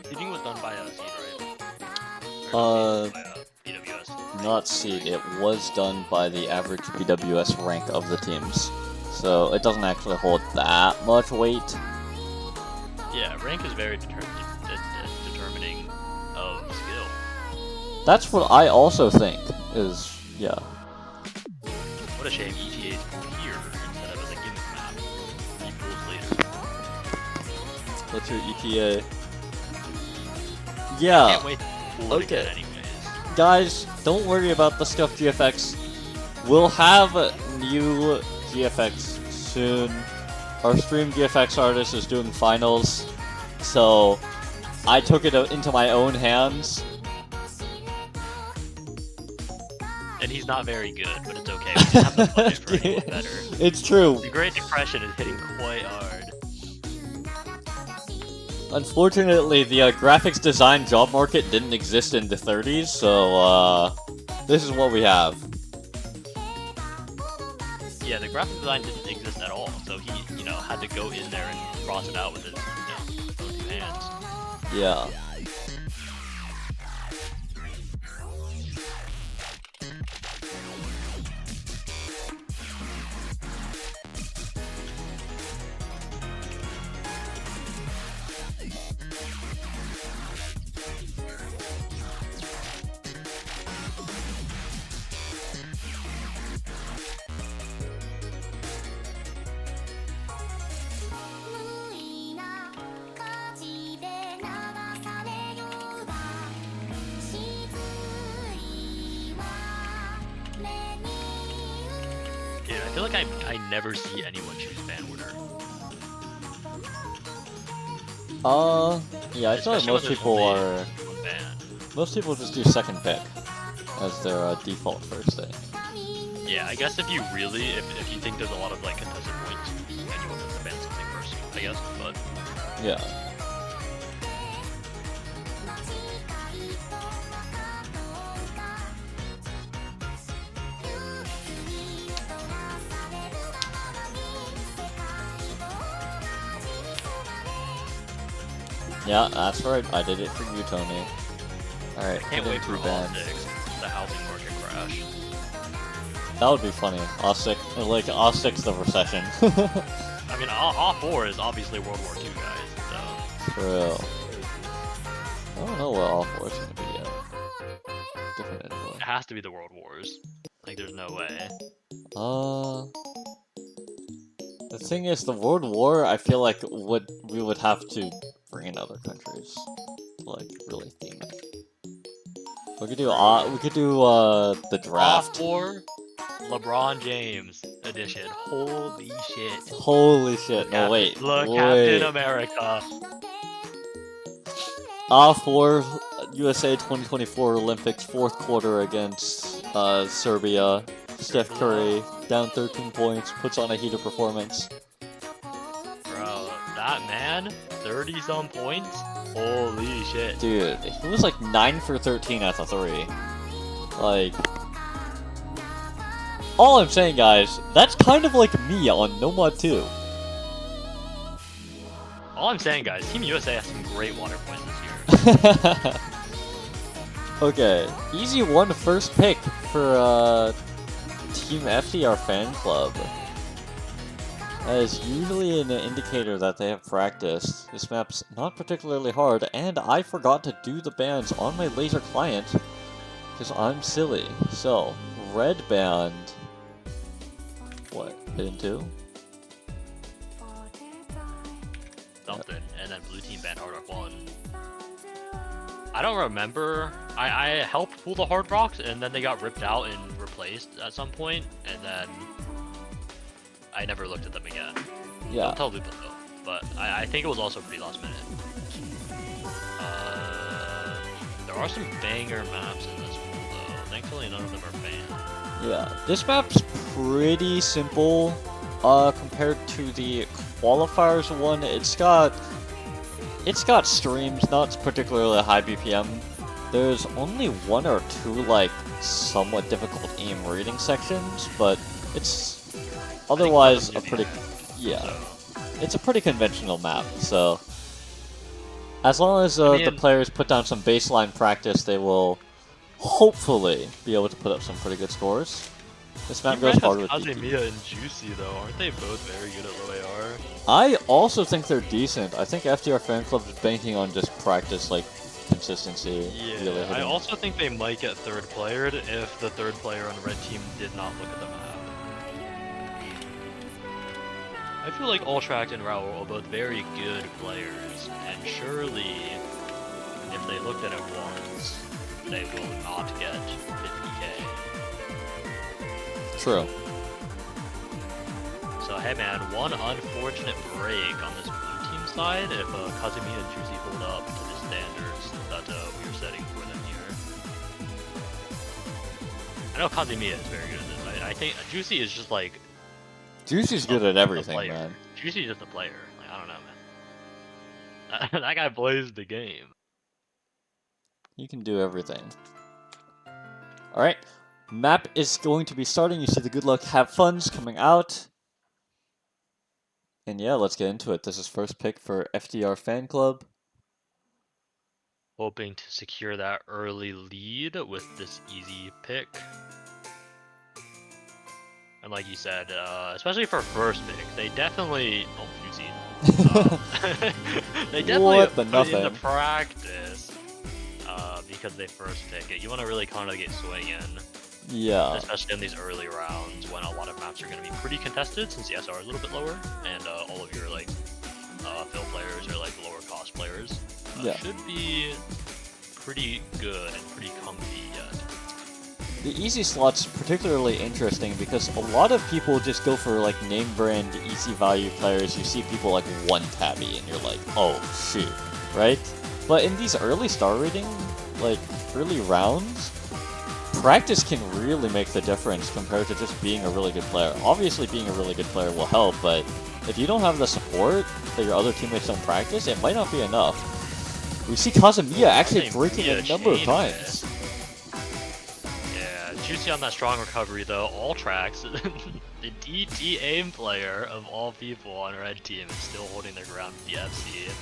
Seeding was done by Seed, right? BWS. Not Seed. It was done by the average BWS rank of the teams. So it doesn't actually hold that much weight. Yeah, rank is very determining of skill. That's what I also think, is, yeah. What a shame ETA is here instead of as a gimmick map. 3 pools later. What's your ETA? Yeah. Can't wait to pull it again anyways. Guys, don't worry about the stuff GFX. We'll have new GFX soon. Our stream GFX artist is doing finals, so I took it into my own hands. And he's not very good, but it's okay. We just have the budget for anyone better. It's true. The Great Depression is hitting quite hard. Unfortunately, the graphics design job market didn't exist in the 30s, so this is what we have. Yeah, the graphic design didn't exist at all, so he, had to go in there and cross it out with his, both 2 hands. Yeah. Dude, I feel like I never see anyone choose fan order. Yeah, I feel like Especially when most people just do second pick as their default first thing. Yeah, I guess if you think there's a lot of contested points, then you want to ban something first, I guess, but... Yeah. Yeah, that's right. I did it for you, Tony. Alright, Can't wait for all 6, the housing market crash. That would be funny. All-6 the recession. I mean, all 4 is obviously World War II, guys, so... True. I don't know what all 4 is going to be yet. Definitively. It has to be the World Wars. There's no way. The thing is, the World War, I feel like we would have to bring in other countries to really theme it. We could do the draft. Off War, LeBron James edition. Holy shit. Holy shit! No, wait. Captain America. AAAH3 USA 2024 Olympics 4th quarter against Serbia. Steph Curry down 13 points, puts on a heater performance. Bro, that man, 30-some points? Holy shit. Dude, he was 9 for 13 at the 3. All I'm saying, guys, that's kind of like me on No Mod 2. All I'm saying, guys, Team USA has some great water points this year. Okay, easy 1 first pick for Team FDR Fanclub. That is usually an indicator that they have practiced. This map's not particularly hard, and I forgot to do the bands on my laser client because I'm silly. So, red band. What? Hidden 2? Something, and then blue team banned Hard Rock 1. I don't remember. I helped pull the Hard Rocks, and then they got ripped out and replaced at some point, and then I never looked at them again. Yeah. Don't tell people though, but I think it was also pretty last minute. There are some banger maps in this one though. Thankfully none of them are banned. Yeah, this map's pretty simple. Compared to the qualifiers one, it's got streams, not particularly high BPM. There's only one or two like somewhat difficult aim reading sections, but it's otherwise a pretty it's a pretty conventional map. So as long as the players put down some baseline practice, they will hopefully be able to put up some pretty good scores. This map goes hard with Kazemiya and Juicy though, aren't they both very good at low AR? I also think they're decent. I think FDR Fanclub is banking on just practice, like consistency. Yeah, really I also think they might get third playered if the third player on the red team did not look at the map. I feel like Ultract and Raul are both very good players, and surely if they looked at it once, they will not get 50k. True. So hey man, one unfortunate break on this blue team side if Kazemiya and Juicy hold up to the standards that we are setting for them here. I know Kazemiya is very good at this. I think Juicy is just like... Juicy's good at everything, man. Juicy's just a player. Like, I don't know, man. That guy plays the game. He can do everything. Alright. Map is going to be starting. You see the good luck, have fun's coming out. And yeah, let's get into it. This is first pick for FDR Fanclub. Hoping to secure that early lead with this easy pick. And like you said, especially for first pick, they definitely... Oh, Juicy. They definitely put into practice because they first pick it. You want to really kind of get swinging. Yeah. Especially in these early rounds when a lot of maps are going to be pretty contested since the SR is a little bit lower and all of your like fill players are like lower cost players. Should be pretty good and pretty comfy yet. The easy slot's particularly interesting because a lot of people just go for like name brand easy value players. You see people like one tabby and you're like, oh shoot, right? But in these early star rating, like early rounds, practice can really make the difference compared to just being a really good player. Obviously being a really good player will help, but if you don't have the support that your other teammates don't practice, it might not be enough. We see Kazemiya actually breaking a number of times. Yeah, Juicy on that strong recovery though. Ultrax, the DT aim player of all people on red team, is still holding their ground with the FC.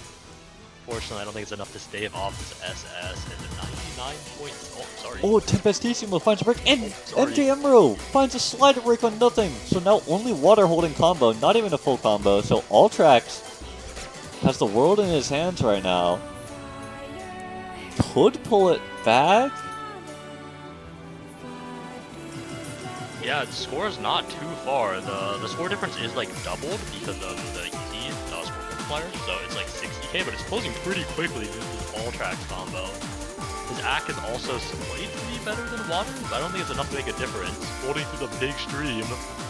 Fortunately, I don't think it's enough to stave off this SS and the 99 points. Oh, sorry. Oh, Tempestissimo finds a break, and MJ Emerald finds a slider break on nothing. So now only water holding combo, not even a full combo. So Ultrax has the world in his hands right now. Could pull it back. Yeah, the score is not too far. The score difference is like doubled because of the easy score multiplier, so it's like 60k, but it's closing pretty quickly with this Ultrax combo. His AC is also slightly better than Water, but I don't think it's enough to make a difference. Holding through the big stream.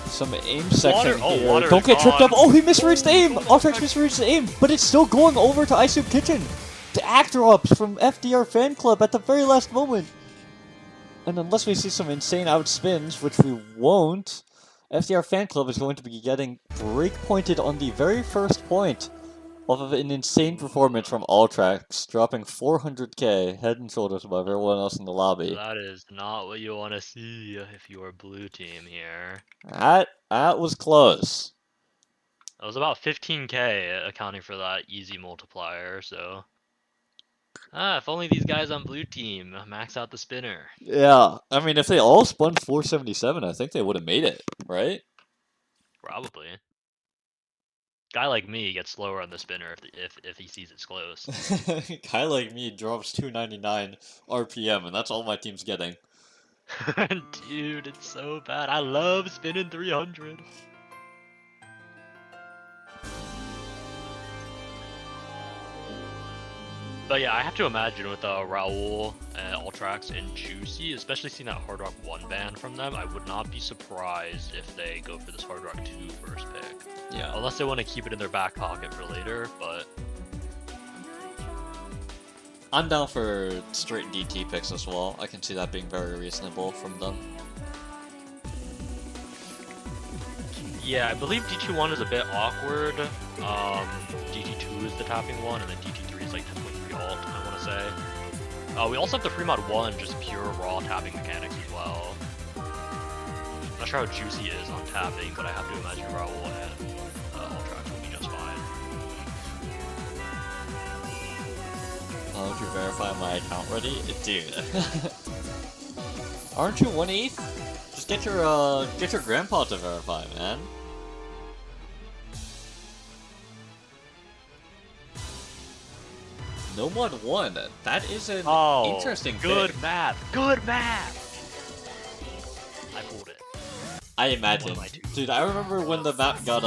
Some aim section here. Water Don't get tripped up. Oh, he misreads the aim! Ultrax misreads the aim, but it's still going over to Ice Soup Kitchen. The act drops from FDR Fanclub at the very last moment. And unless we see some insane outspins, which we won't, FDR Fanclub is going to be getting break-pointed on the very first point off of an insane performance from Ultrax, dropping 400k, head and shoulders above everyone else in the lobby. That is not what you want to see if you are blue team here. That was close. That was about 15k accounting for that easy multiplier, so... if only these guys on blue team max out the spinner. Yeah, I mean, if they all spun 477, I think they would have made it, right? Probably. Guy like me gets slower on the spinner if he sees it's close. Guy like me drops 299 RPM, and that's all my team's getting. Dude, it's so bad. I love spinning 300. But yeah, I have to imagine with Raul, Ultrax, and Juicy, especially seeing that Hard Rock 1 ban from them, I would not be surprised if they go for this Hard Rock 2 first pick. Yeah. Unless they want to keep it in their back pocket for later, but... I'm down for straight DT picks as well. I can see that being very reasonable from them. Yeah, I believe DT1 is a bit awkward. DT2 is the tapping one, and then DT3 is like 10.3 alt, I want to say. We also have the Fremont 1, just pure raw tapping mechanics as well. Not sure how Juicy is on tapping, but I have to imagine Raul and Ultrax will be just fine. How would you verify my account ready? Dude. Aren't you 1/8? Just get your grandpa to verify, man. No mod 1. That is an interesting good pick. math. Good math. I pulled it. I imagine. One of my two. Dude, I remember when the map got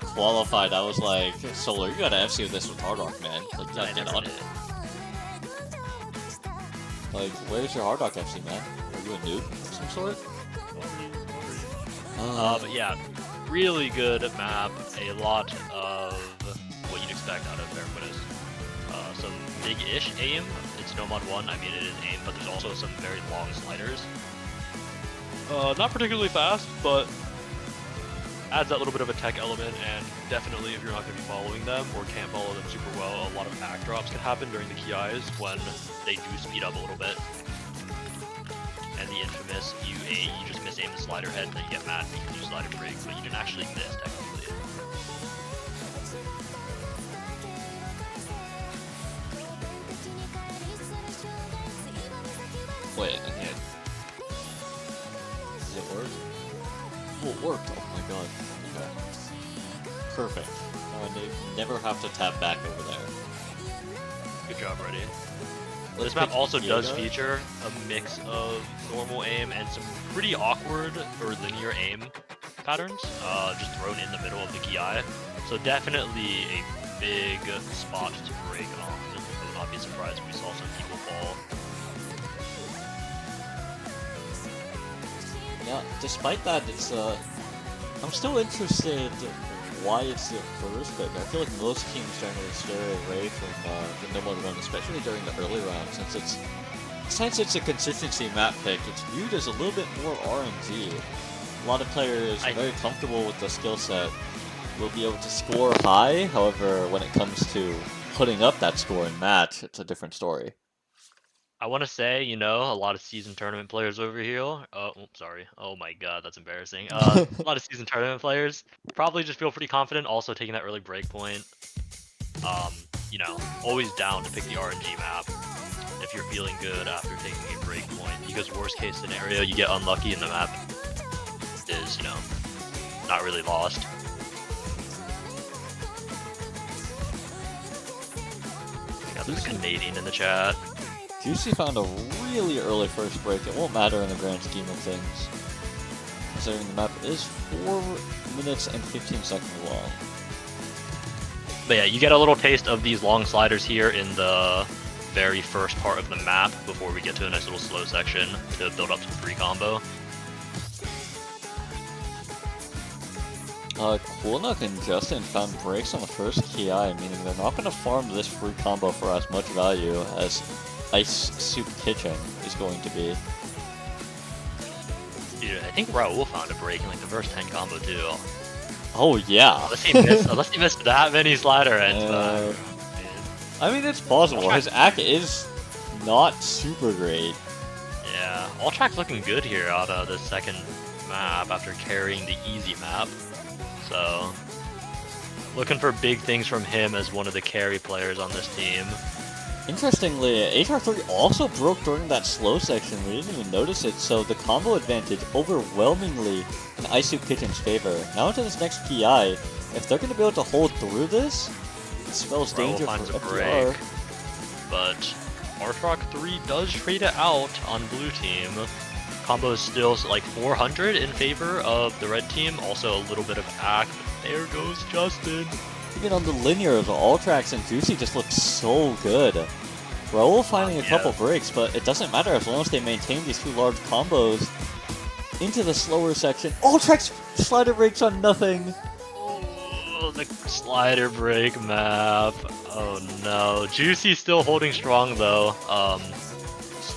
qualified, I was like, Solar, you gotta FC this with Hard Rock, man. Like, you gotta I get never on did. it. Like, where's your Hard Rock FC, man? Are you a noob of some sort? But yeah, really good map. A lot of what you'd expect out of Fairquest. Some big-ish aim. It's no mod 1. I mean, it is aim, but there's also some very long sliders. Not particularly fast, but adds that little bit of a tech element, and definitely if you're not going to be following them or can't follow them super well, a lot of backdrops can happen during the key eyes when they do speed up a little bit. And the infamous, you just miss aim the slider head, then you get mad because you slider break, but you didn't actually miss technically. Wait, okay. Does it work? Oh, it worked. Oh my god. Okay. Perfect. Now I never have to tap back over there. Good job, Ready. Let's This map pick also does Yoga. feature a mix of normal aim and some pretty awkward or linear aim patterns, just thrown in the middle of the key eye. So definitely a big spot to break on. I would not be surprised if we saw some people fall. Yeah, despite that, it's I'm still interested why it's the first pick. I feel like most teams generally stray away from the no mod 1, especially during the early rounds, since it's a consistency map pick, it's viewed as a little bit more RNG. A lot of players are very comfortable with the skill set, will be able to score high, however, when it comes to putting up that score in match, it's a different story. I want to say, you know, a lot of season tournament players over here. Oh, sorry. Oh my god, that's embarrassing. A lot of season tournament players probably just feel pretty confident. Also taking that early break point. You know, always down to pick the RNG map if you're feeling good after taking a break point. Because worst case scenario, you get unlucky and the map is, you know, not really lost. Got the Canadian in the chat. Juicy found a really early first break. It won't matter in the grand scheme of things, considering the map is 4 minutes and 15 seconds long. But yeah, you get a little taste of these long sliders here in the very first part of the map before we get to a nice little slow section to build up some free combo. Coolnook and Justin found breaks on the first key eye, meaning they're not going to farm this free combo for as much value as Ice Soup Kitchen is going to be. Dude, I think Raul found a break in like the first 10 combo too. Oh yeah. Unless he missed that many slider ends. I mean, it's possible. His AC is not super great. Yeah, Ultrax looking good here out of the second map after carrying the easy map. So, looking for big things from him as one of the carry players on this team. Interestingly, AAAH3 also broke during that slow section. We didn't even notice it, so the combo advantage overwhelmingly in Ice Soup Kitchen's favor. Now into this next PI, if they're going to be able to hold through this, it spells danger for FDR. But Artrock 3 does trade it out on blue team. Combo is still like 400 in favor of the red team. Also a little bit of AC. There goes Justin. Even on the linear, the Ultrax and Juicy just look so good. Raul finding a couple breaks, but it doesn't matter as long as they maintain these two large combos into the slower section. Ultrax slider breaks on nothing. Oh, the slider break map. Oh no. Juicy still holding strong though.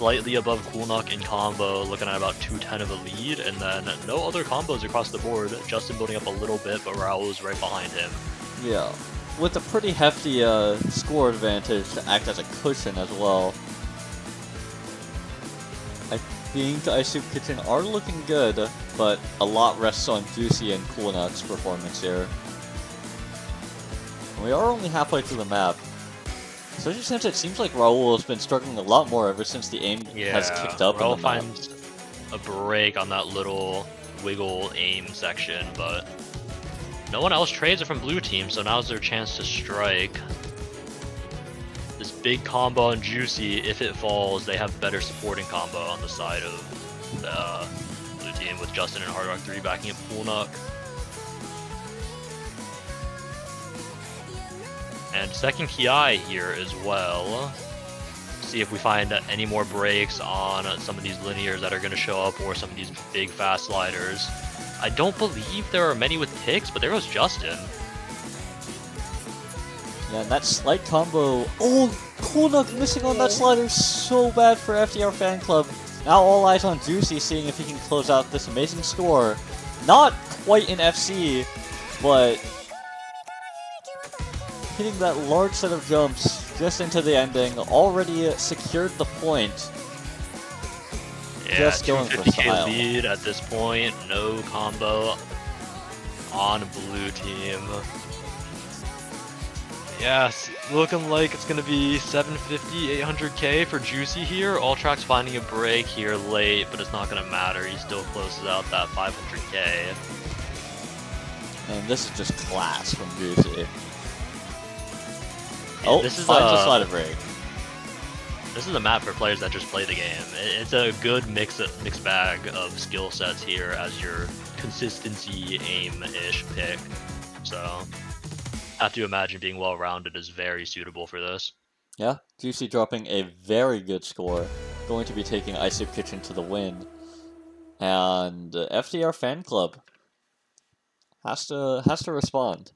slightly above Coolnock in combo, looking at about 210 of a lead, and then no other combos across the board. Justin building up a little bit, but Raul is right behind him. Yeah, with a pretty hefty score advantage to act as a cushion as well. I think Ice Soup Kitchen are looking good, but a lot rests on Juicy and Coolnock's performance here. We are only halfway through the map, especially since it seems like Raul has been struggling a lot more ever since the aim has kicked up Raul in the map. finds a break on that little wiggle aim section, but no one else trades it from blue team, so now's their chance to strike. This big combo on Juicy, if it falls, they have better supporting combo on the side of the blue team with Justin and HardRock3 backing up Coolnock. And second Ki here as well. See if we find any more breaks on some of these linears that are going to show up, or some of these big fast sliders. I don't believe there are many with picks, but there goes Justin. Yeah, and that slight combo. Oh, Coolnock missing on that slider, so bad for FDR Fan Club. Now all eyes on Juicy, seeing if he can close out this amazing score. Not quite in FC, but hitting that large set of jumps just into the ending, already secured the point. Yeah, Just going for 250k style. lead at this point, no combo on blue team. Yes, looking like it's gonna be 750, 800k for Juicy here. All Tracks finding a break here late, but it's not gonna matter. He still closes out that 500k. And this is just class from Juicy. Yeah, Oh, this is finds a slider break. This is a map for players that just play the game. It's a good mixed bag of skill sets here as your consistency aim-ish pick. So, have to imagine being well-rounded is very suitable for this. Yeah, Juicy dropping a very good score. Going to be taking Ice Soup Kitchen to the win. And FDR Fan Club has to respond.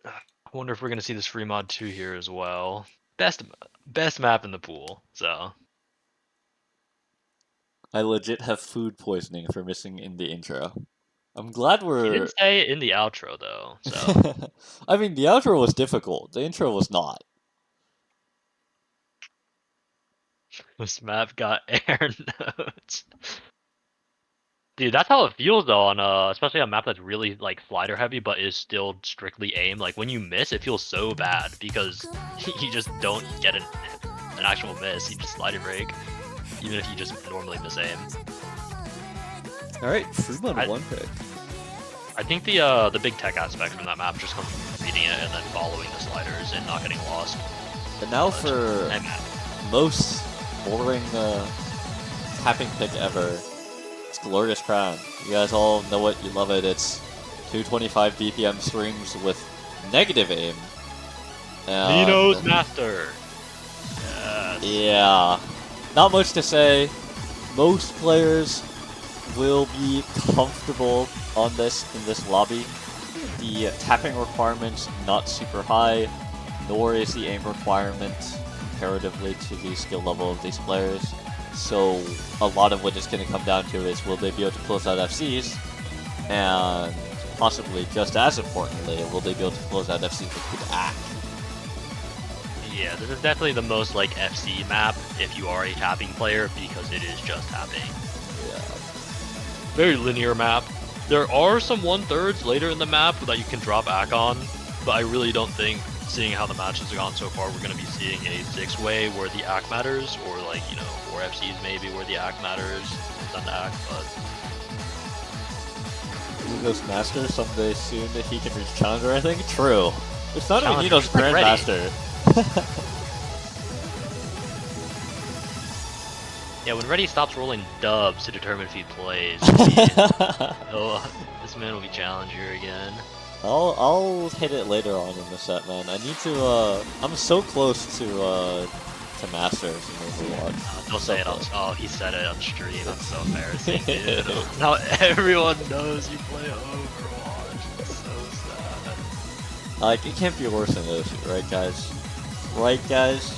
I wonder if we're gonna see this free mod 2 here as well. Best map in the pool, so. I legit have food poisoning for missing in the intro. I'm glad He we're... didn't say it in the outro though, so. I mean, the outro was difficult. The intro was not. This map got air notes. Dude, that's how it feels though on especially on a map that's really like slider heavy but is still strictly aim. Like when you miss, it feels so bad because you just don't get an actual miss. You just slider break, even if you just normally miss aim. All right, Fremont one pick. I think the big tech aspect from that map just comes from reading it and then following the sliders and not getting lost. But now for most boring tapping pick ever. It's Glorious Crown. You guys all know it, you love it. It's 225 BPM swings with negative aim. Nino's master. Yes. Yeah. Not much to say. Most players will be comfortable on this in this lobby. The tapping requirement's not super high, nor is the aim requirement comparatively to the skill level of these players. So a lot of what it's going to come down to is will they be able to close out FCs, and possibly just as importantly, will they be able to close out FCs with good act. Yeah, this is definitely the most like FC map if you are a tapping player because it is just tapping. Yeah. Very linear map. There are some 1/3s later in the map that you can drop ACK on, but I really don't think, seeing how the matches have gone so far, we're going to be seeing a 6-way where the ACK matters, or like, you know, 4 FCs maybe where the ACK matters, than the ACK, but... Nino's Master someday soon that he can reach Challenger, I think? True. It's not even Challenger, Nino's he's like ready. Grandmaster. Yeah, when Reddy stops rolling dubs to determine if he plays, this man will be Challenger again. I'll hit it later on in the set, man. I need to, I'm so close to Masters in Overwatch. Don't say it on... Oh, he said it on stream. I'm so embarrassing, dude. Now everyone knows you play Overwatch. It's so sad. Like, it can't be worse than this, right, guys? Right, guys?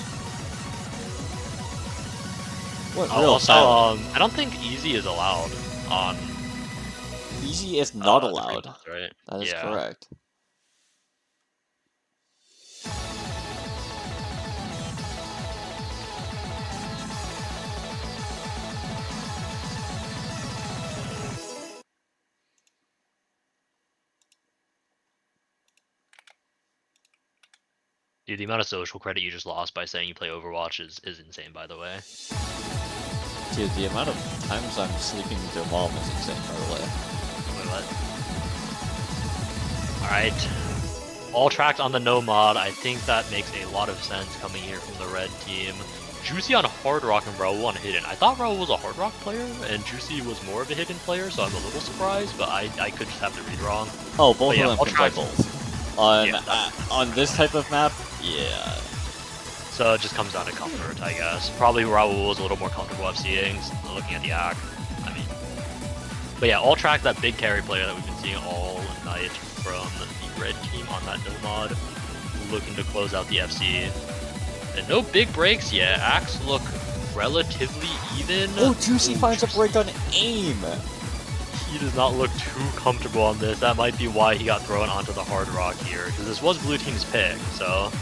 What Oh, real also, silent? I don't think easy is allowed on Easy is not the free allowed. builds, right? That is Yeah. correct. Dude, the amount of social credit you just lost by saying you play Overwatch is insane, by the way. Dude, the amount of times I'm sleeping with your mom is insane, by the way. Wait, what? Alright. All tracked on the no mod. I think that makes a lot of sense coming here from the red team. Juicy on Hard Rock and Raul on Hidden. I thought Raul was a Hard Rock player, and Juicy was more of a Hidden player, so I'm a little surprised, but I could just have to read wrong. Oh, both Yeah, of them all can play tracks. both. On Yeah, on this type of map, yeah. So it just comes down to comfort, I guess. Probably Raul was a little more comfortable FCing, looking at the act. I mean, but yeah, all track, that big carry player that we've been seeing all night from the red team on that no mod, looking to close out the FC. And no big breaks yet. Acts look relatively even. Oh, Juicy finds a Juicy. break on aim. He does not look too comfortable on this. That might be why he got thrown onto the hard rock here, because this was blue team's pick. So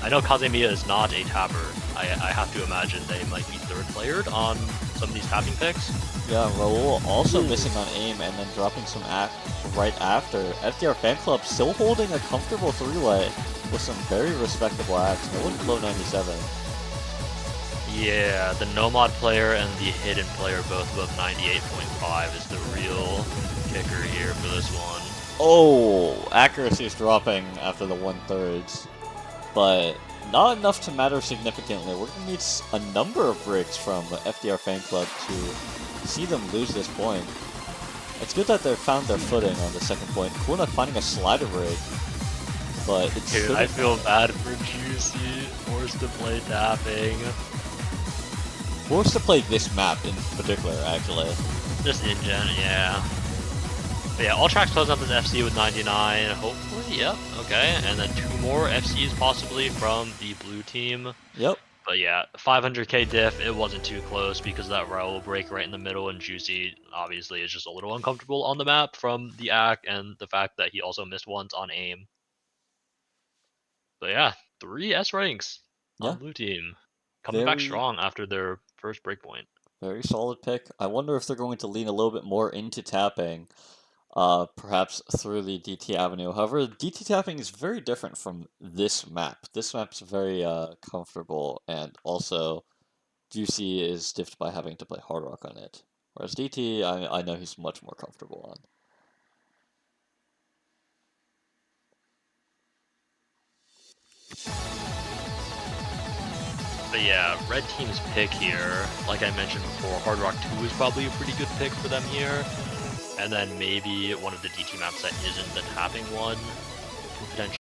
I know Kazemiya is not a tapper. I have to imagine they might be third playered on some of these tapping picks. Yeah, Raul also missing on aim and then dropping some act right after. FDR Fanclub still holding a comfortable three-way with some very respectable acts. No one below 97. Yeah, the Nomad player and the Hidden player both above 98.5 is the real kicker here for this one. Oh, accuracy is dropping after the 1/3, but not enough to matter significantly. We're going to need a number of breaks from FDR Fanclub to see them lose this point. It's good that they found their footing on the second point. Cool enough finding a slider break, but it's Dude, I feel bad for Juicy, forced to play tapping. forced to play this map in particular, actually. Just in gen, yeah. But yeah, all tracks closing up this FC with 99, hopefully, yep, okay. And then 2 more FCs possibly from the blue team. Yep. But yeah, 500k diff, it wasn't too close because of that Raul break right in the middle, and Juicy obviously is just a little uncomfortable on the map from the ACK and the fact that he also missed once on aim. But yeah, 3 S ranks Yeah. on blue team. Coming back Very, strong after their first breakpoint. very solid pick. I wonder if they're going to lean a little bit more into tapping, perhaps through the DT avenue. However, DT tapping is very different from this map. This map's very comfortable, and also Juicy is stiffed by having to play Hard Rock on it. Whereas DT, I know he's much more comfortable on. But yeah, red team's pick here, like I mentioned before, Hard Rock 2 is probably a pretty good pick for them here. And then maybe one of the DT maps that isn't the tapping one can potentially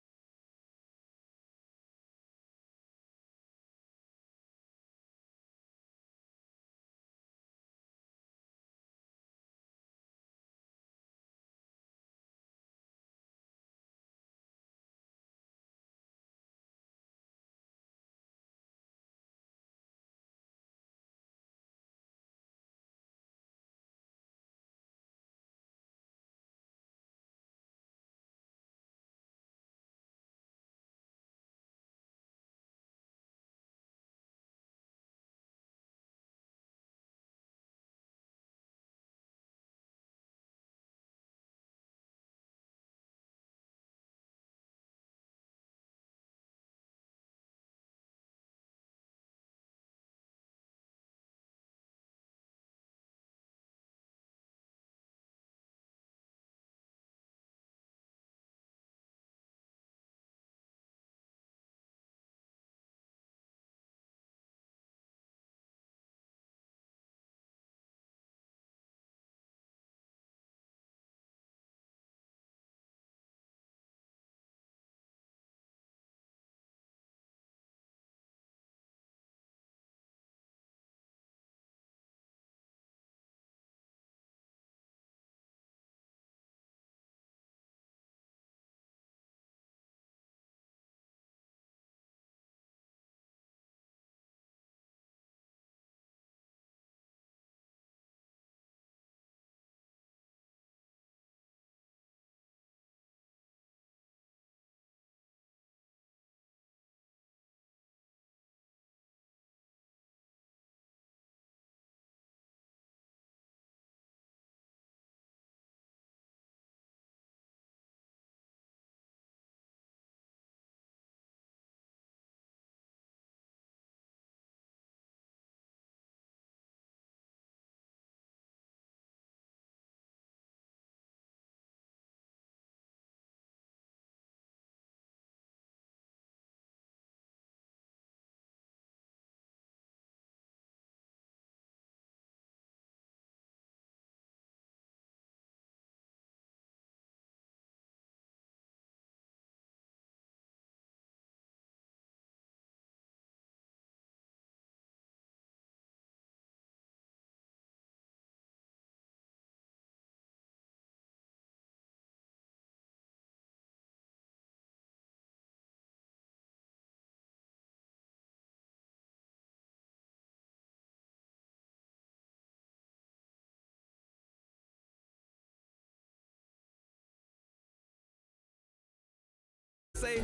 And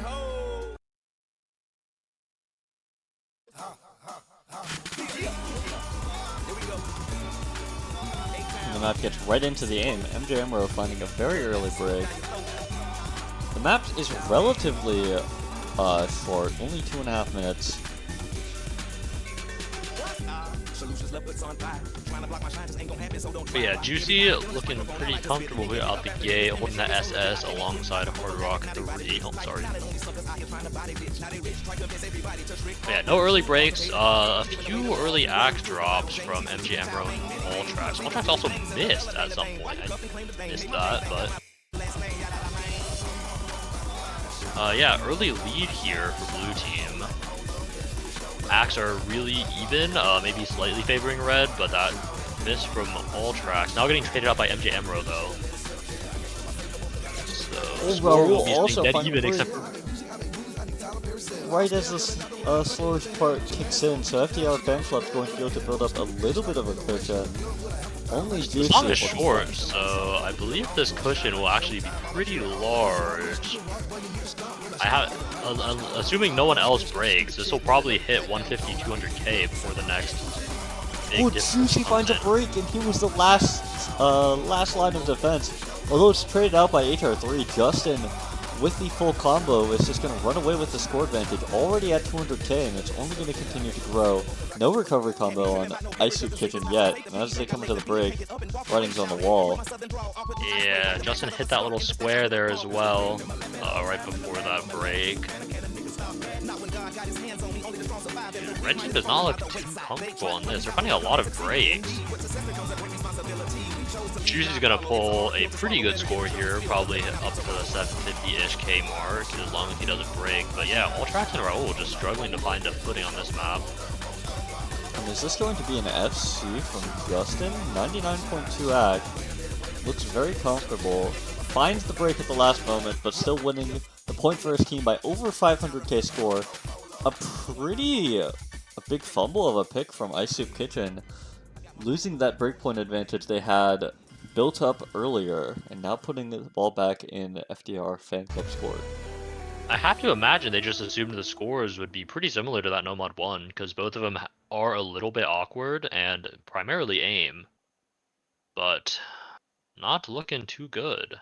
the map gets right into the aim. MJ Emerald finding a very early break. The map is relatively short, only 2.5 minutes. But yeah, Juicy looking pretty comfortable here out the gate, holding that SS alongside Hard Rock 3. Oh, sorry. But yeah, no early breaks. A few early axe drops from MG Emerald and All Tracks. All Tracks also missed at some point. I missed that, but yeah, early lead here for blue team. Axe are really even, maybe slightly favoring red, but that miss from All Tracks. Now getting traded out by MJ Emerald though. So score will be also dead even except for right as the slowest part kicks in, so FDR Fanclub's going to be able to build up a little bit of a cushion. Only the song is short, so I believe this cushion will actually be pretty large. Assuming no one else breaks, this will probably hit 150, 200k before the next big difference. Juicy finds a break, and he was the last line of defense. Although it's traded out by AAAH3, Justin, with the full combo, is just going to run away with the score advantage. Already at 200k, and it's only going to continue to grow. No recovery combo on Ice Soup Kitchen yet. And as they come into the break, writing's on the wall. Yeah, Justin hit that little square there as well, right before that break. Red team does not look too comfortable on this. They're finding a lot of breaks. Juicy's gonna pull a pretty good score here, probably up to the 750-ish K mark, as long as he doesn't break. But yeah, All Tracks and Raul just struggling to find a footing on this map. And is this going to be an FC from Justin? 99.2 act. Looks very comfortable. Finds the break at the last moment, but still winning the point for his team by over 500k score. A big fumble of a pick from Ice Soup Kitchen. Losing that breakpoint advantage they had built up earlier, and now putting the ball back in FDR Fanclub score. I have to imagine they just assumed the scores would be pretty similar to that Nomad 1, because both of them are a little bit awkward and primarily aim. But not looking too good.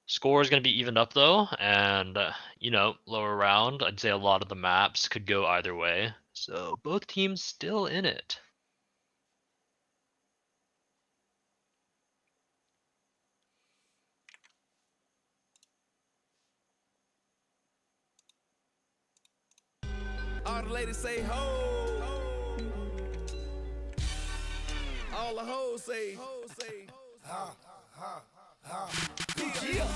Score is going to be evened up though, and you know, lower round, I'd say a lot of the maps could go either way. So both teams still in it. All the ladies say ho. All the hoes say ha ha ha. Yeah.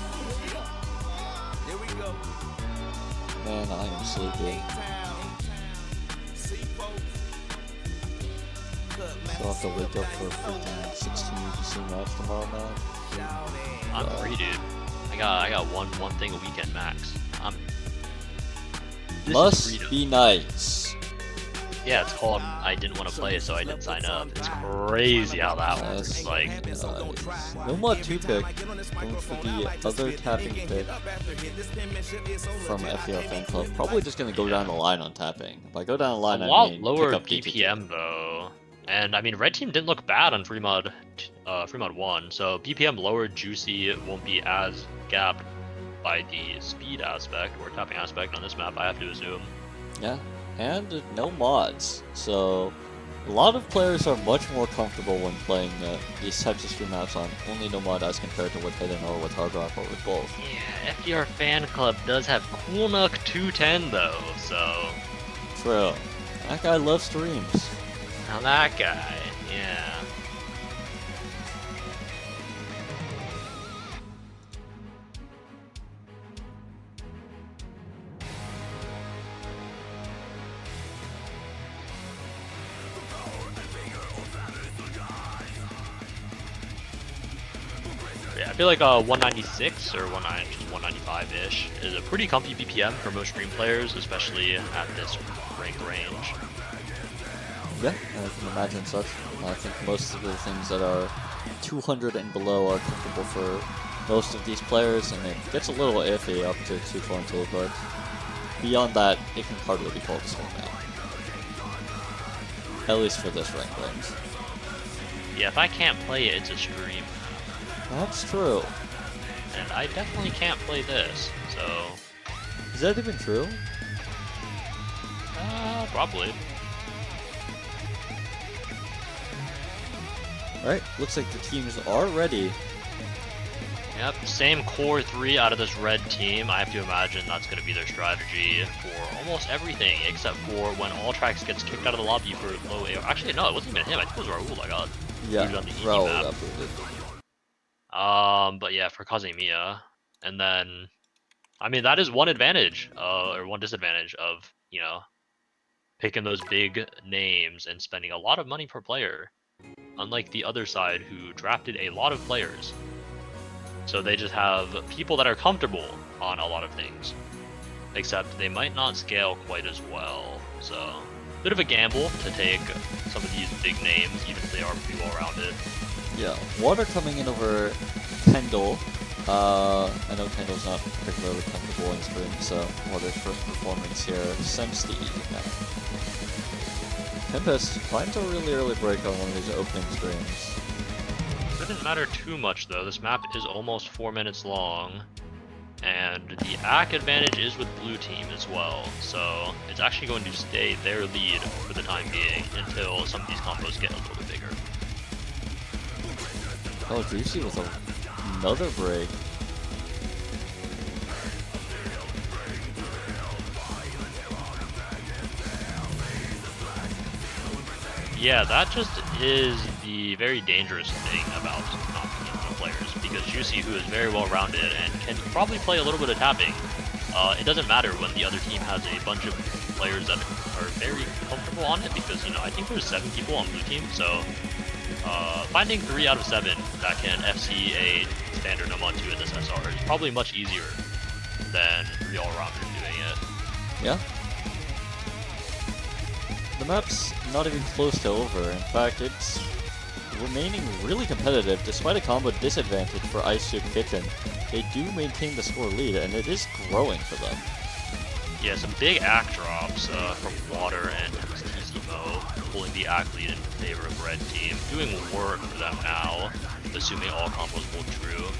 Here we go. Man, I am sleepy. So I'll have to wake up for a freaking 16 UGC match tomorrow night. I'm free, dude. I got one thing a weekend max. Must be nice. Yeah, it's called I didn't want to play, so I didn't sign up. It's crazy how that works. Like, no mod 2 pick. Going for the other tapping pick from FDR Fanclub. Probably just gonna go down the line on tapping. If I go down the line, a I lot mean lower pick up BPM though. And I mean, red team didn't look bad on free mod 1, so BPM lower, Juicy won't be as gapped by the speed aspect or tapping aspect on this map, I have to assume. Yeah, and no mods, so a lot of players are much more comfortable when playing these types of stream maps on only no mod as compared to with Hidden or with Hard Rock or with both. Yeah, FDR Fanclub does have Cool Nook 210 though, so... True. That guy loves streams. Now that guy, yeah. Yeah, I feel like 196 or 195-ish is a pretty comfy BPM for most stream players, especially at this rank range. Yeah, I can imagine such. I think most of the things that are 200 and below are comfortable for most of these players, and it gets a little iffy up to 2.2, but beyond that, it can hardly be called a small map. At least for this rank range. Yeah, if I can't play it, it's a stream. That's true. And I definitely can't play this, so... Is that even true? Probably. Alright, looks like the teams are ready. Yep, same core 3 out of this red team. I have to imagine that's going to be their strategy for almost everything, except for when Alltrax gets kicked out of the lobby for low AR. Actually, no, it wasn't even him. I think it was Raul, I got booted on the easy Raul map. got booted. But yeah, for Kazemiya. And then, I mean, that is one advantage, or one disadvantage of, you know, picking those big names and spending a lot of money per player. Unlike the other side, who drafted a lot of players. So they just have people that are comfortable on a lot of things. Except they might not scale quite as well. So, bit of a gamble to take some of these big names, even if they are pretty well rounded. Yeah, Water coming in over Kendall. I know Kendall's not particularly comfortable in stream, so Water's first performance here since the easy map. Tempest finds a really early break on one of these opening streams. Doesn't matter too much though, this map is almost 4 minutes long. And the AAAH advantage is with blue team as well, so it's actually going to stay their lead for the time being until some of these combos get a little bit bigger. Oh, Juicy with another break. Yeah, that just is the very dangerous thing about not picking the players, because Juicy, who is very well rounded and can probably play a little bit of tapping, it doesn't matter when the other team has a bunch of players that are very comfortable on it, because, you know, I think there's 7 people on blue team, so finding 3 out of 7 that can FC a standard Num1 in this SR is probably much easier than 3 all-rounders doing it. Yeah. The map's not even close to over. In fact, it's remaining really competitive despite a combo disadvantage for Ice Soup Kitchen. They do maintain the score lead, and it is growing for them. Yeah, some big AAAH drops from Water and TCMO, pulling the AAAH lead in favor of Red Team. Doing work for them now, assuming all combos hold true.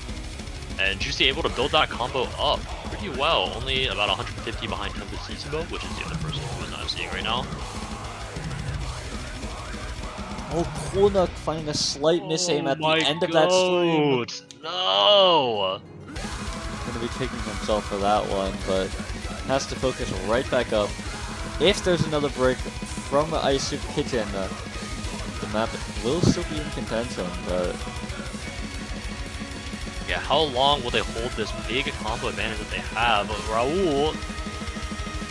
And Juicy able to build that combo up pretty well, only about 150 behind Tempest TCMO, which is the other person who is not seeing right now. Oh, Kornuk finding a slight miss-aim at the end of that stream. No! Gonna be kicking himself for that one, but has to focus right back up. If there's another break from Ice Soup Kitchen, the map will still be in contention, but... Yeah, how long will they hold this big combo advantage that they have? Raul,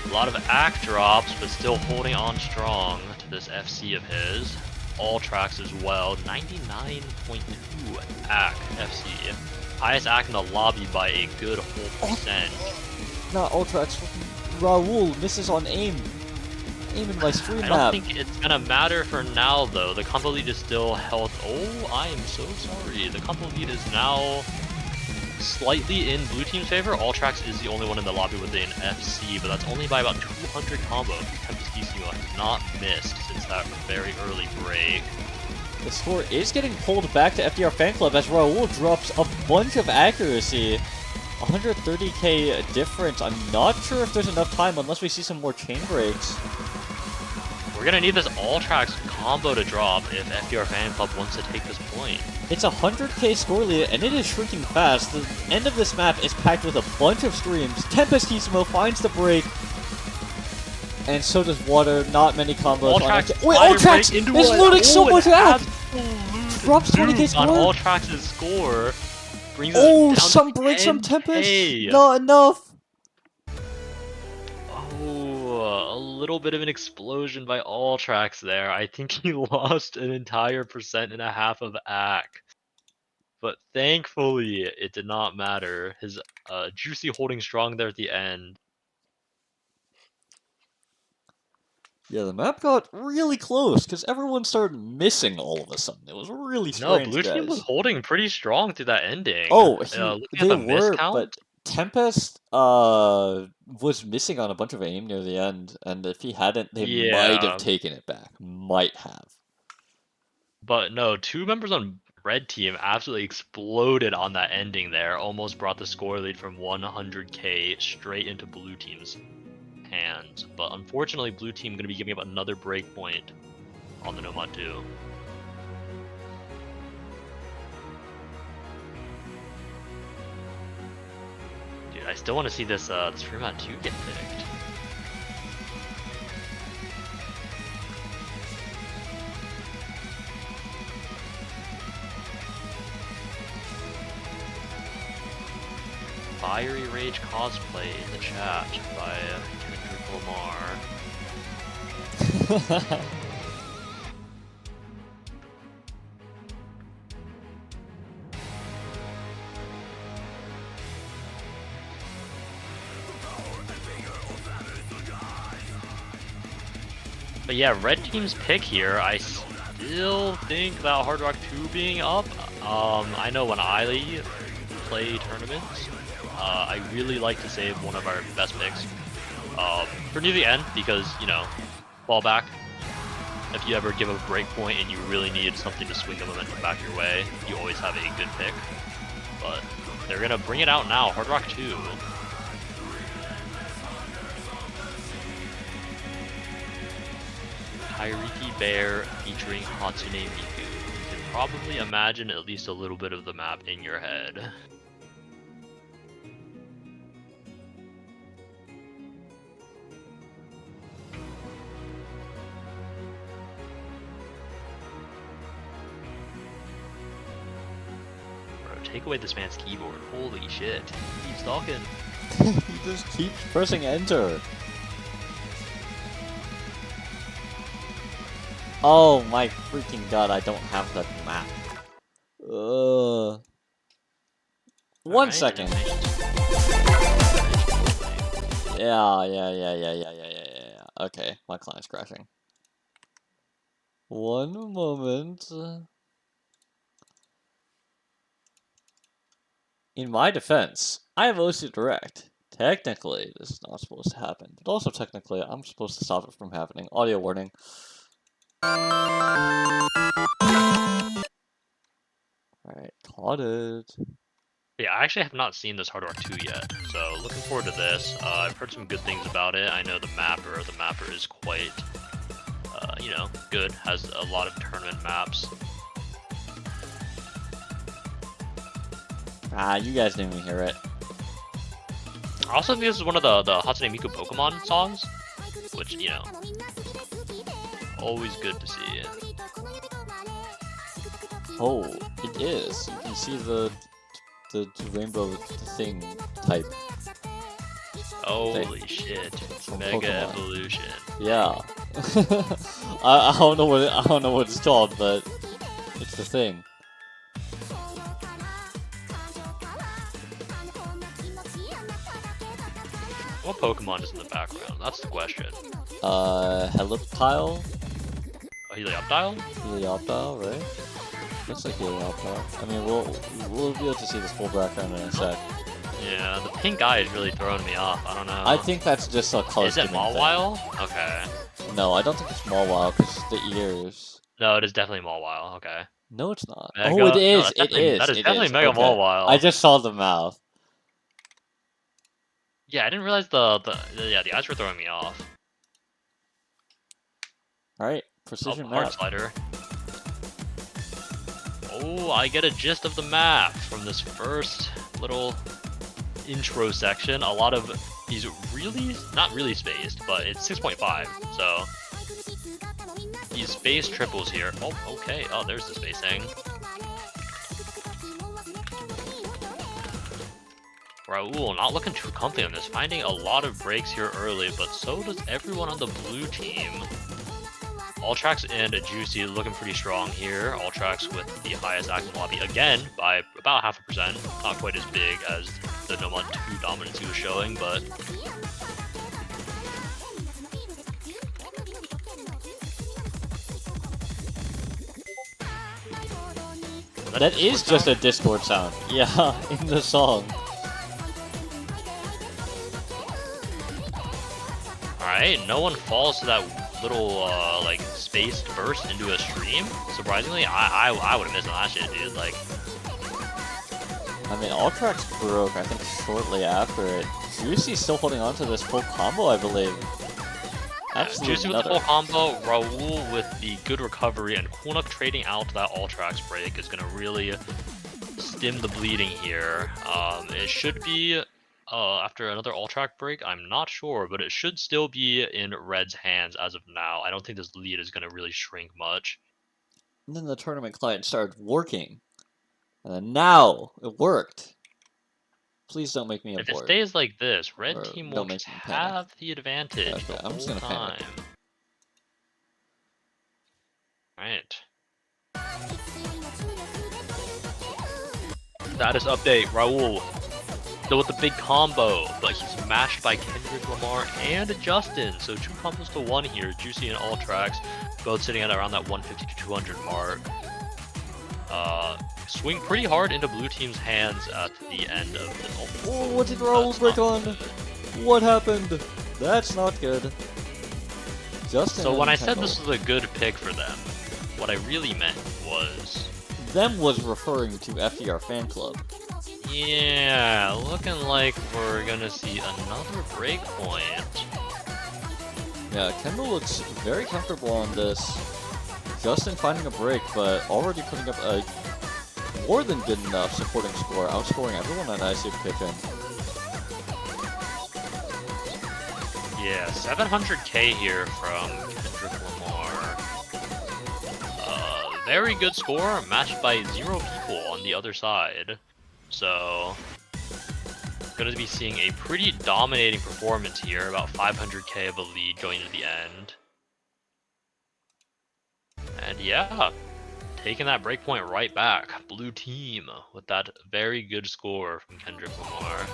a lot of AAAH drops, but still holding on strong to this FC of his. Alltrax as well, 99.2 AAAH FC. Highest AAAH in the lobby by a good whole percent. Not Alltrax, Raul misses on aim. Aim in my stream map. I don't think it's gonna matter for now though. The combo lead is still held. Oh, I am so sorry. The combo lead is now slightly in blue team's favor. Alltrax is the only one in the lobby with an FC, but that's only by about 200 combo. Tempest TCMO has not missed since that very early break. The score is getting pulled back to FDR Fanclub as Raul drops a bunch of accuracy. 130k difference. I'm not sure if there's enough time unless we see some more chain breaks. We're gonna need this Alltrax combo to drop if FDR Fanclub wants to take this point. It's a 100k score lead, and it is shrinking fast. The end of this map is packed with a bunch of streams. Tempest TCMO finds the break, and so does Water. Not many combos. Alltrax, wait, Alltrax is looting so much out. Drops 20k score on Alltrax's score. Brings oh, us down some to breaks from 10K. Tempest. Not enough. Oh, a little bit of an explosion by Alltrax there. I think he lost an entire 1.5% of AAAH. But thankfully, it did not matter. His Juicy holding strong there at the end. Yeah, the map got really close because everyone started missing all of a sudden. It was really No, strange, blue team was guys. holding pretty strong through that ending. Oh, Looking at they the miss were, count, but Tempest was missing on a bunch of aim near the end, and if he hadn't, they might have yeah, taken it back. Might have. but no, two members on red team absolutely exploded on that ending there. Almost brought the score lead from 100k straight into blue team's hands. But unfortunately, blue team going to be giving up another break point on the Nomad 2. Dude, I still want to see this Fremont 2 get picked. Fiery Rage cosplay in the chat by Kendrick Lamar. But yeah, red team's pick here, I still think that Hard Rock 2 being up, I know when I play tournaments, I really like to save one of our best picks for near the end because, you know, fall back. If you ever give a break point and you really need something to swing the momentum back your way, you always have a good pick. But they're gonna bring it out now, Hard Rock 2. Kairiki Bear featuring Hatsune Miku. You can probably imagine at least a little bit of the map in your head. Bro, take away this man's keyboard. Holy shit. He keeps talking. He just keeps pressing enter. Oh my freaking god, I don't have that map. One Alright, second. Yeah. Okay, my client's crashing. One moment. In my defense, I have OC Direct. Technically, this is not supposed to happen, but also technically, I'm supposed to stop it from happening. Audio warning. Alright, caught it. Yeah, I actually have not seen this Hard Rock 2 yet, so looking forward to this. I've heard some good things about it. I know the mapper is quite, you know, good. Has a lot of tournament maps. Ah, you guys didn't even hear it. I also think this is one of the Hatsune Miku Pokemon songs, which, you know, always good to see. Oh, it is. You can see the rainbow thing type. Holy shit! From Mega Pokemon. Evolution. Yeah. I don't know what it's called, but it's the thing. What Pokemon is in the background? That's the question. Heliptile? Oh, Helioptile? Helioptile, right? Looks like Helioptile. I mean, we'll be able to see this full background in a sec. Yeah, the pink eye is really throwing me off. I don't know. I think that's just a color Is it scheming thing. Mawile? Okay. No, I don't think it's Mawile, because the ears. No, it is definitely Mawile. Okay. No, it's not. Mega... Oh, it is. No, It is. That is it definitely is. Mega Okay. Mawile. I just saw the mouth. Yeah, I didn't realize the eyes were throwing me off. Alright, precision Hard map. slider. Oh, I get a gist of the map from this first little intro section. A lot of these really, not really spaced, but it's 6.5, so these spaced triples here. Oh, okay. Oh, there's the spacing. Raul not looking too comfy on this, finding a lot of breaks here early, but so does everyone on the blue team. Ultrax and Juicy looking pretty strong here. Ultrax with the highest active lobby again by about 0.5%. Not quite as big as the Nomad 2 dominance he was showing, but That is just a Discord sound. Yeah, in the song. Alright, no one falls to that little, like, spaced burst into a stream. Surprisingly, I would have missed on that shit, dude. Like, I mean, all tracks broke, I think, shortly after it. Juicy's still holding on to this full combo, I believe. Absolute Juicy with the nutter. full combo, Raul with the good recovery, and Kunuk trading out that all tracks break is gonna really stem the bleeding here. It should be after another all track break. I'm not sure, but it should still be in Red's hands as of now. I don't think this lead is gonna really shrink much. And then the tournament client started working. And then now it worked. Please don't make me If it abort. stays like this, Red Or team don't will make just me panic. have the advantage Okay, the I'm just whole gonna panic. time. Right. Status update, Raul. Still with the big combo, but he's matched by Kendrick Lamar and Justin. So 2 combos to 1 here. Juicy and all tracks, both sitting at around that 150 to 200 mark. Swing pretty hard into blue team's hands at the end of the. Oh, what did Raul break on? What happened? That's not good. Justin. So when and I said Kendall. this was a good pick for them, what I really meant was. Them was referring to FDR Fanclub. Yeah, looking like we're gonna see another breakpoint. Yeah, Kendall looks very comfortable on this. Justin finding a break, but already putting up a more than good enough supporting score, outscoring everyone on IC Kitchen. Yeah, 700k here from Kendrick Lamar. Very good score, matched by 0 people on the other side. So, gonna be seeing a pretty dominating performance here, about 500k of a lead going to the end. And yeah, taking that breakpoint right back. Blue team with that very good score from Kendrick Lamar.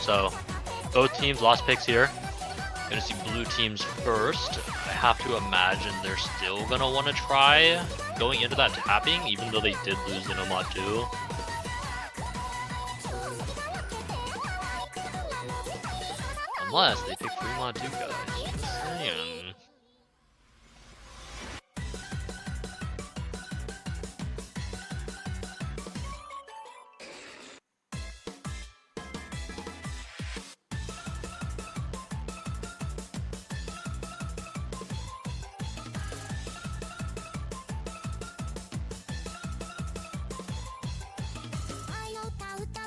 So, both teams lost picks here. Gonna see blue teams first. I have to imagine they're still gonna want to try going into that tapping, even though they did lose in Omad 2. Unless they pick 3 Mod 2 guys. Just saying.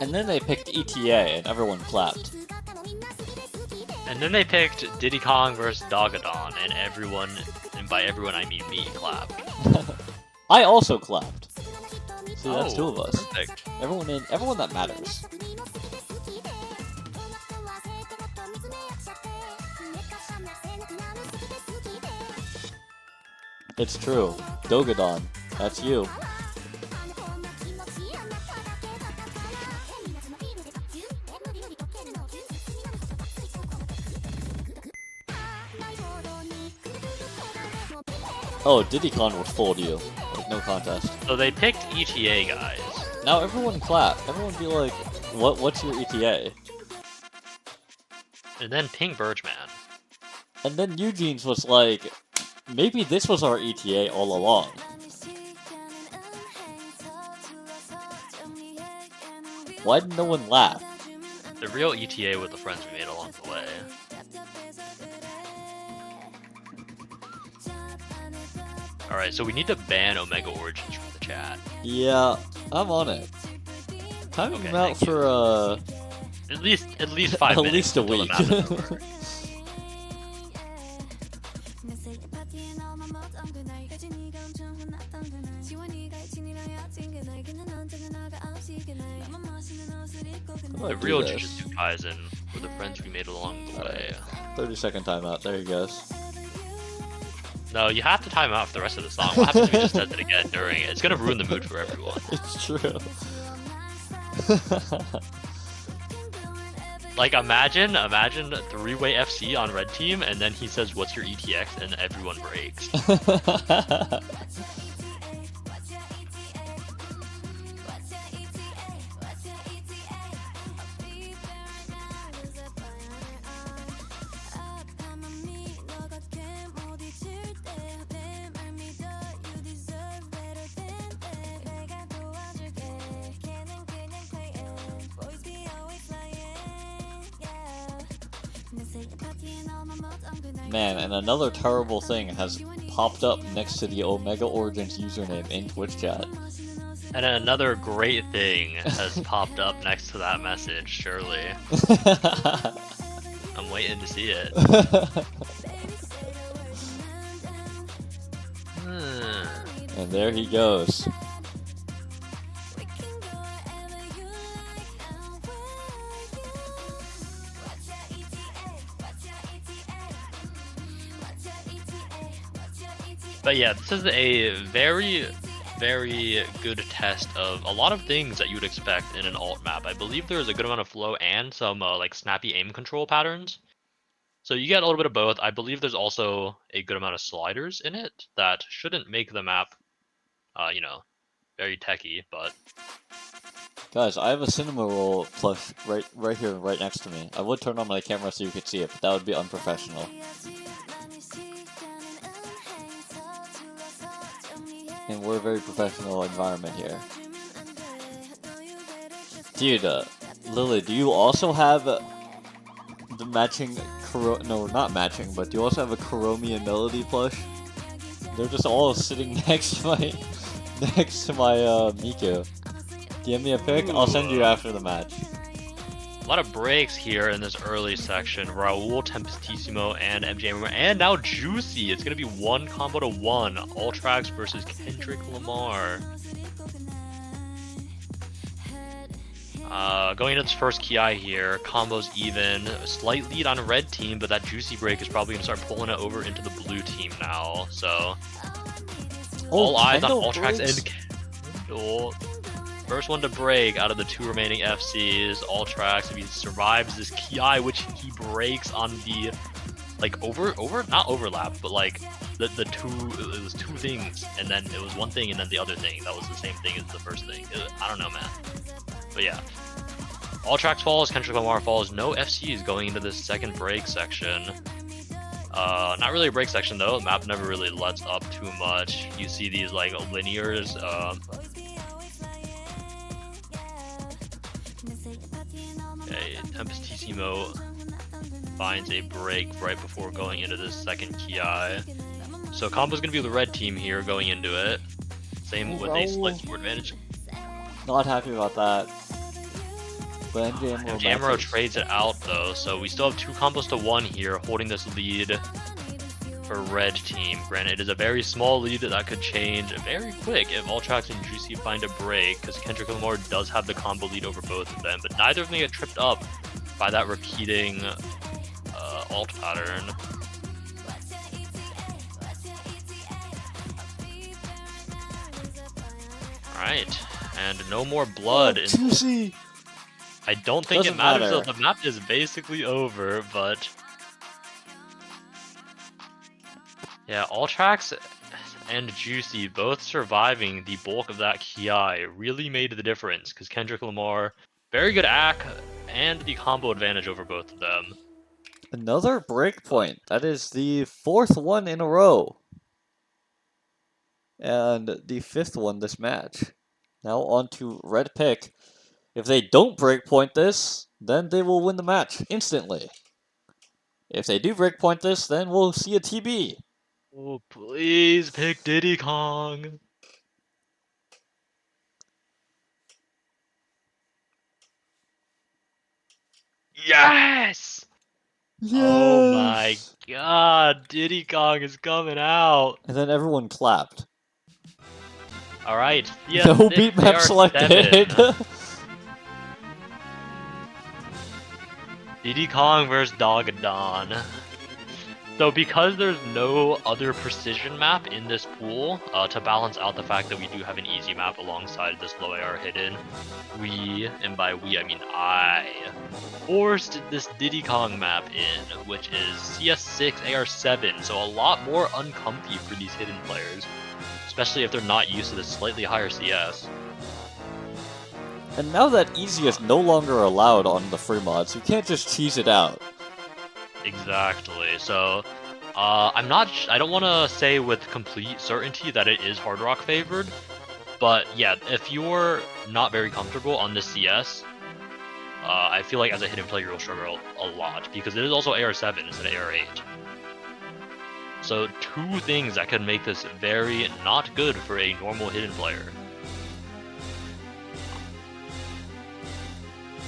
And then they picked ETA, and everyone clapped. And then they picked Diddy Kong versus Dogadon, and everyone, and by everyone I mean me, clapped. I also clapped. See, that's 2 of us. Perfect. Everyone that matters. It's true. Dogadon, that's you. Oh, Diddy Kong would fold you. Like, no contest. So they picked ETA guys. Now everyone clap. Everyone be like, what's your ETA? And then Ping Birdman. And then Eugene's was like, maybe this was our ETA all along. Why did no one laugh? The real ETA with the friends we made along the way. Alright, so we need to ban Omega Origins from the chat. Yeah, I'm on it. Timing Okay, him out thank you. for At least 5 at minutes. least a until the week. map is over. The real Jujutsu Kaisen were the friends we made along the way. 30-second timeout. There he goes. No, you have to time out for the rest of the song. What happens if he just does it again during it? It's gonna ruin the mood for everyone. It's true. Like imagine three-way FC on red team, and then he says, "What's your ETX?" and everyone breaks. Man, and another terrible thing has popped up next to the Omega Origins username in Twitch chat. And then another great thing has popped up next to that message. Surely, I'm waiting to see it. And there he goes. But yeah, this is a very, very good test of a lot of things that you would expect in an alt map. I believe there is a good amount of flow and some like snappy aim control patterns. So you get a little bit of both. I believe there's also a good amount of sliders in it that shouldn't make the map, you know, very techy, but... Guys, I have a cinema roll plush right here, right next to me. I would turn on my camera so you could see it, but that would be unprofessional. And we're a very professional environment here. Dude, Lily, do you also have the matching no, not matching, but do you also have a Kuromi and Melody plush? They're just all sitting next to my Miku. Give me a pic, I'll send you after the match. A lot of breaks here in this early section. Raul, Tempestissimo, and MJ, and now Juicy. It's gonna be 1 combo to 1. Ultrax versus Kendrick Lamar. Going into this first Ki here, combos even. A slight lead on red team, but that Juicy break is probably gonna start pulling it over into the blue team now. So all eyes on Ultrax and Kendall. First one to break out of the 2 remaining FCs. Ultrax, if he survives this Ki, which he breaks on the, like, not overlap, but like the two, it was 2 things, and then it was one thing and then the other thing. That was the same thing as the first thing. I don't know, man. But yeah. Ultrax falls, Kendrick Lamar falls. No FCs going into this second break section. Not really a break section though. The map never really lets up too much. You see these like linears. Okay, Tempestissimo finds a break right before going into this second Ki. So combo's gonna be the red team here going into it. Same with a slight score advantage. Not happy about that. But MJ trades it out though, so we still have 2 combos to 1 here, holding this lead for red team. Granted, it is a very small lead that could change very quick if Ultrax and Juicy find a break, because Kendrick Lamar does have the combo lead over both of them, but neither of them get tripped up by that repeating ult pattern. Alright, and no more blood. Oh, Juicy! I don't think Doesn't it matters matter. though, the map is basically over, but... Yeah, Ultrax and Juicy both surviving the bulk of that Ki really made the difference, because Kendrick Lamar, very good AC, and the combo advantage over both of them. Another breakpoint. That is the 4th one in a row. And the 5th one this match. Now on to red pick. If they don't breakpoint this, then they will win the match instantly. If they do breakpoint this, then we'll see a TB. Oh, please pick Diddy Kong. Yes! Oh my god, Diddy Kong is coming out. And then everyone clapped. Alright, yeah, No beat map selected. Diddy Kong versus Dogadon. So because there's no other precision map in this pool, to balance out the fact that we do have an easy map alongside this low AR hidden, we, and by we I mean I, forced this Diddy Kong map in, which is CS6 AR7, so a lot more uncomfy for these hidden players, especially if they're not used to the slightly higher CS. And now that easy is no longer allowed on the free mods, you can't just cheese it out. Exactly. So, I don't want to say with complete certainty that it is Hard Rock favored, but yeah, if you're not very comfortable on the CS, I feel like as a hidden player you'll struggle a lot because it is also AR7 instead of AR8. So two things that could make this very not good for a normal hidden player.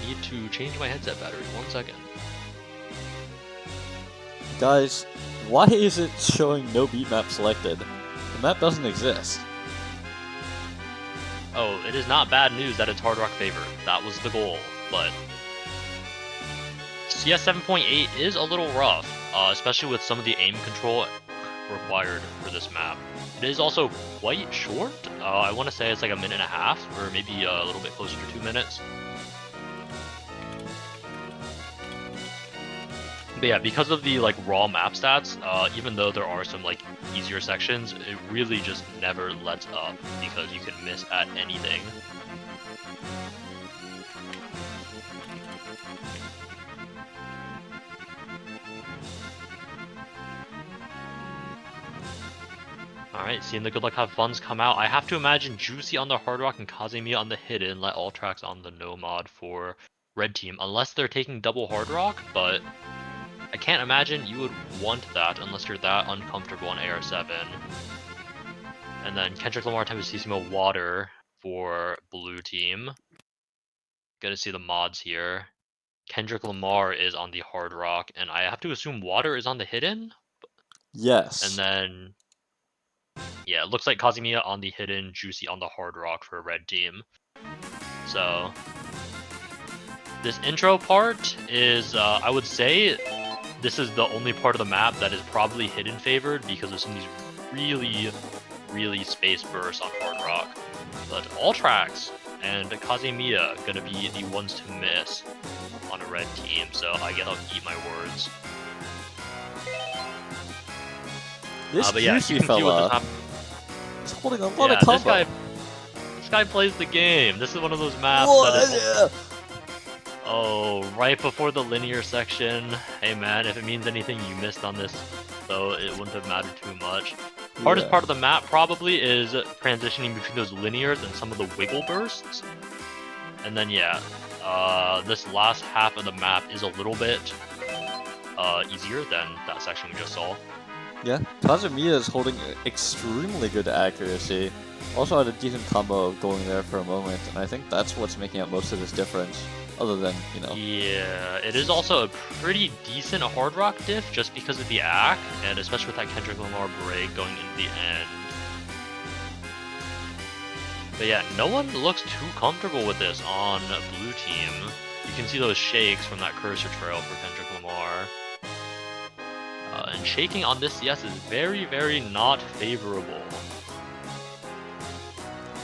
Need to change my headset battery. 1 second. Guys, why is it showing no beat map selected? The map doesn't exist. Oh, it is not bad news that it's Hard Rock favored. That was the goal, but CS 7.8 is a little rough, especially with some of the aim control required for this map. It is also quite short. I want to say it's like a minute and a half, or maybe a little bit closer to 2 minutes. But yeah, because of the like raw map stats, even though there are some like easier sections, it really just never lets up because you can miss at anything. Alright, seeing the Good Luck Have Funds come out, I have to imagine Juicy on the Hard Rock and Kazemiya on the Hidden, let all tracks on the no mod for Red Team, unless they're taking double Hard Rock, but I can't imagine you would want that unless you're that uncomfortable on AR7. And then Kendrick Lamar Tempestissimo Water for Blue Team. Good to see the mods here. Kendrick Lamar is on the Hard Rock, and I have to assume Water is on the Hidden? Yes. And then, yeah, it looks like Kazemiya on the Hidden, Juicy on the Hard Rock for Red Team. So, this intro part is, I would say, this is the only part of the map that is probably hidden favored because of some of these really space bursts on Hard Rock. But all tracks and Kazemiya gonna be the ones to miss on a Red Team, so I guess I'll eat my words. This but yeah, Juicy you can see what fella is holding a lot of this combo. guy plays the game. This is one of those maps that is... Oh, right before the linear section. Hey man, if it means anything, you missed on this, though it wouldn't have mattered too much. Hardest part of the map probably is transitioning between those linears and some of the wiggle bursts. And then yeah, this last half of the map is a little bit easier than that section we just saw. Yeah, Kazemiya is holding extremely good accuracy. Also had a decent combo going there for a moment, and I think that's what's making up most of this difference. Other than, you know. Yeah, it is also a pretty decent Hard Rock diff just because of the AAAH, and especially with that Kendrick Lamar break going into the end. But yeah, no one looks too comfortable with this on Blue Team. You can see those shakes from that cursor trail for Kendrick Lamar. And shaking on this CS is very, very not favorable.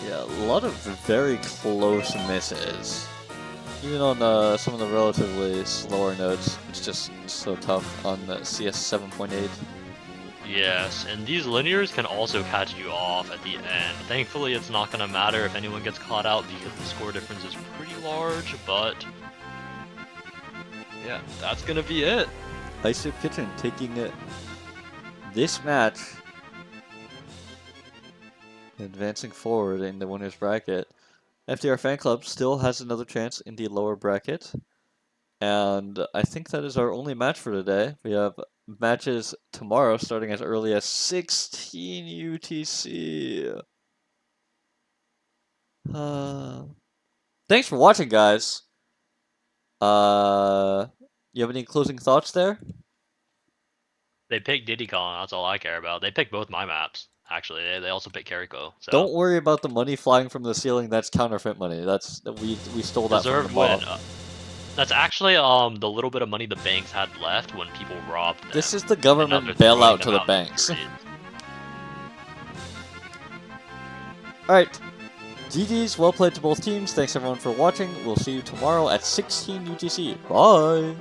Yeah, a lot of very close misses. Even on some of the relatively slower nodes, it's just so tough on the CS 7.8. Yes, and these linears can also catch you off at the end. Thankfully, it's not going to matter if anyone gets caught out because the score difference is pretty large, but yeah, that's going to be it. Ice Soup Kitchen taking this match, advancing forward in the winner's bracket. FDR Fanclub still has another chance in the lower bracket. And I think that is our only match for today. We have matches tomorrow starting as early as 16 UTC. Thanks for watching, guys. You have any closing thoughts there? They picked Diddy Kong, that's all I care about. They picked both my maps, actually. They also picked Carrico. So. Don't worry about the money flying from the ceiling. That's counterfeit money. We stole that from the Deserved mob. win. That's actually the little bit of money the banks had left when people robbed them. This is the and now government they're throwing bailout them to the out in banks. trades. Alright. GG's, well played to both teams. Thanks everyone for watching. We'll see you tomorrow at 16 UTC. Bye!